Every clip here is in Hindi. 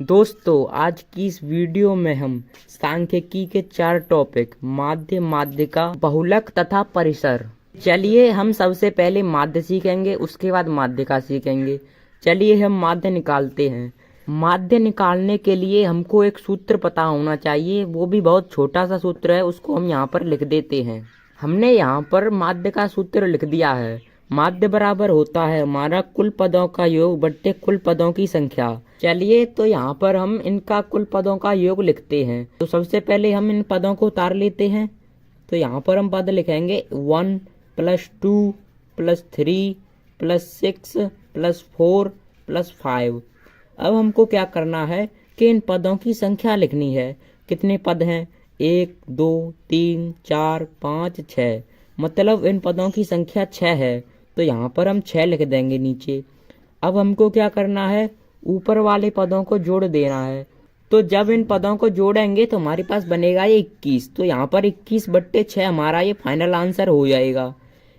दोस्तों, आज की इस वीडियो में हम सांख्यिकी के 4 टॉपिक माध्य, माध्यिका, बहुलक तथा परिसर। चलिए हम सबसे पहले माध्य सीखेंगे, उसके बाद माध्यिका सीखेंगे। चलिए हम माध्य निकालते हैं। माध्य निकालने के लिए हमको एक सूत्र पता होना चाहिए, वो भी बहुत छोटा सा सूत्र है, उसको हम यहाँ पर लिख देते हैं। हमने यहाँ पर माध्य का सूत्र लिख दिया है। माध्य बराबर होता है हमारा कुल पदों का योग बट्टे कुल पदों की संख्या। चलिए तो यहाँ पर हम इनका कुल पदों का योग लिखते हैं। तो सबसे पहले हम इन पदों को उतार लेते हैं। तो यहाँ पर हम पद लिखेंगे 1 + 2 + 3 + 6 + 4 + 5। अब हमको क्या करना है कि इन पदों की संख्या लिखनी है। कितने पद हैं? 1 2 3 4 5 6, मतलब इन पदों की संख्या 6 है। तो यहाँ पर हम 6 लिख देंगे नीचे। अब हमको क्या करना है, ऊपर वाले पदों को जोड़ देना है। तो जब इन पदों को जोड़ेंगे तो हमारे पास बनेगा ये 21। तो यहाँ पर 21/6 हमारा ये फाइनल आंसर हो जाएगा।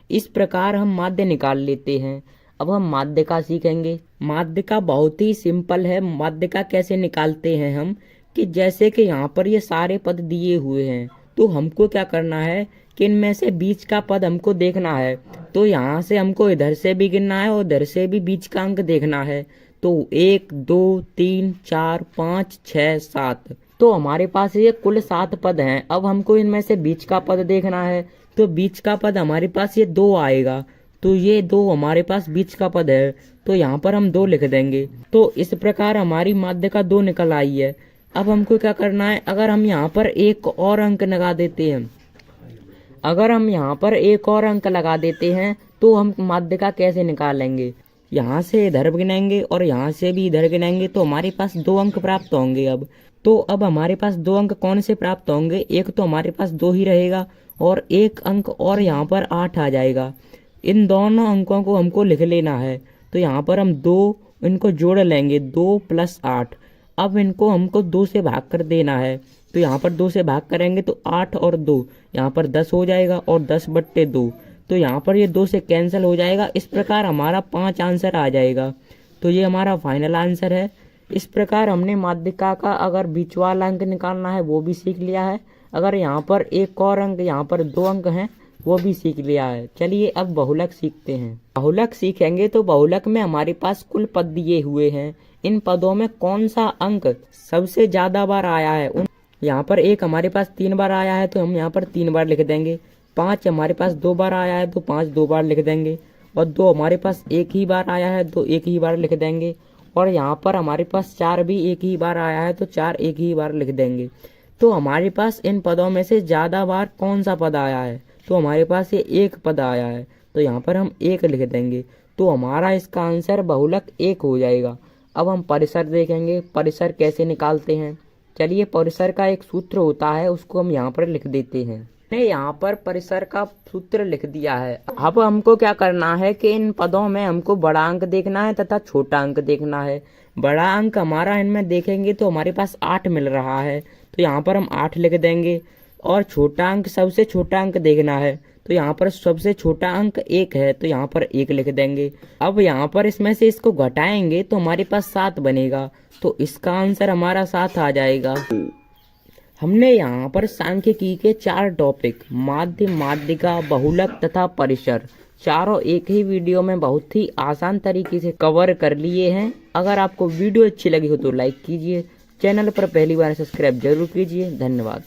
इस प्रकार हम माध्य निकाल लेते हैं। अब हम माध्यिका सीखेंगे। माध्यिका बहुत ही सिंपल है। माध्यिका कैसे निकालते हैं हम, कि जैसे कि यहाँ पर ये सारे पद दिए हुए हैं, तो हमको क्या करना है कि इनमें से बीच का पद हमको देखना है। तो यहाँ से हमको इधर से भी गिनना है और इधर से भी बीच का अंक देखना है। तो 1 2 3 4 5 6 7, तो हमारे पास ये कुल 7 पद हैं। अब हमको इनमें से बीच का पद देखना है। तो बीच का पद हमारे पास ये 2 आएगा। तो ये 2 हमारे पास बीच का पद है, तो यहाँ पर हम 2 लिख देंगे। तो इस प्रकार हमारी माध्यिका 2 निकल आई है। अब हमको क्या करना है, अगर हम यहाँ पर एक और अंक लगा देते हैं, तो हम माध्यिका कैसे निकालेंगे। यहाँ से इधर गिनेंगे और यहाँ से भी इधर गिनेंगे, तो हमारे पास 2 अंक प्राप्त होंगे। अब हमारे पास 2 अंक कौन से प्राप्त होंगे? एक तो हमारे पास 2 ही रहेगा और एक अंक और यहाँ पर 8 आ जाएगा। इन दोनों अंकों को हमको लिख लेना है। तो यहाँ पर हम 2 इनको जोड़ लेंगे, 2 + 8। अब इनको हमको 2 से भाग कर देना है। तो यहाँ पर 2 से भाग करेंगे तो 8 और 2 यहाँ पर 10 हो जाएगा और 10/2। तो यहाँ पर ये 2 से कैंसिल हो जाएगा। इस प्रकार हमारा 5 आंसर आ जाएगा। तो ये हमारा फाइनल आंसर है। इस प्रकार हमने माध्यिका का अगर बीच वाला अंक निकालना है वो भी सीख लिया है। अगर यहाँ पर एक और अंक, यहाँ पर 2 अंक हैं, वो भी सीख लिया है। चलिए अब बहुलक सीखते हैं। बहुलक सीखेंगे तो बहुलक में हमारे पास कुल पद दिए हुए हैं। इन पदों में कौन सा अंक सबसे ज्यादा बार आया है, यहाँ पर 1 हमारे पास 3 बार आया है, तो हम यहाँ पर 3 बार लिख देंगे। 5 हमारे पास 2 बार आया है, तो 5 2 बार लिख देंगे। और 2 हमारे पास 1 ही बार आया है, तो 1 ही बार लिख देंगे। और यहाँ पर हमारे पास 4 भी 1 ही बार आया है, तो 4 1 ही बार लिख देंगे। तो हमारे पास इन पदों में से ज्यादा बार कौन सा पद आया है? तो हमारे पास ये 1 पद आया है, तो यहाँ पर हम 1 लिख देंगे। तो हमारा इसका आंसर बहुलक 1 हो जाएगा। अब हम परिसर देखेंगे। परिसर कैसे निकालते हैं। चलिए, परिसर का एक सूत्र होता है, उसको हम यहाँ पर लिख देते हैं। मैंने यहाँ पर परिसर का सूत्र लिख दिया है। अब हमको क्या करना है कि इन पदों में हमको बड़ा अंक देखना है तथा छोटा अंक देखना है। बड़ा अंक हमारा इनमें देखेंगे तो हमारे पास 8 मिल रहा है, तो यहाँ पर हम 8 लिख देंगे। और छोटा अंक, सबसे छोटा अंक देखना है, तो यहाँ पर सबसे छोटा अंक 1 है, तो यहाँ पर 1 लिख देंगे। अब यहाँ पर इसमें से इसको घटाएंगे तो हमारे पास 7 बनेगा, तो इसका आंसर हमारा 7 आ जाएगा। हमने यहाँ पर सांख्यिकी के 4 टॉपिक माध्य, माध्यिका, बहुलक तथा परिसर चारों एक ही वीडियो में बहुत ही आसान तरीके से कवर कर लिए हैं। अगर आपको वीडियो अच्छी लगी हो तो लाइक कीजिए, चैनल पर पहली बार सब्सक्राइब जरूर कीजिए। धन्यवाद।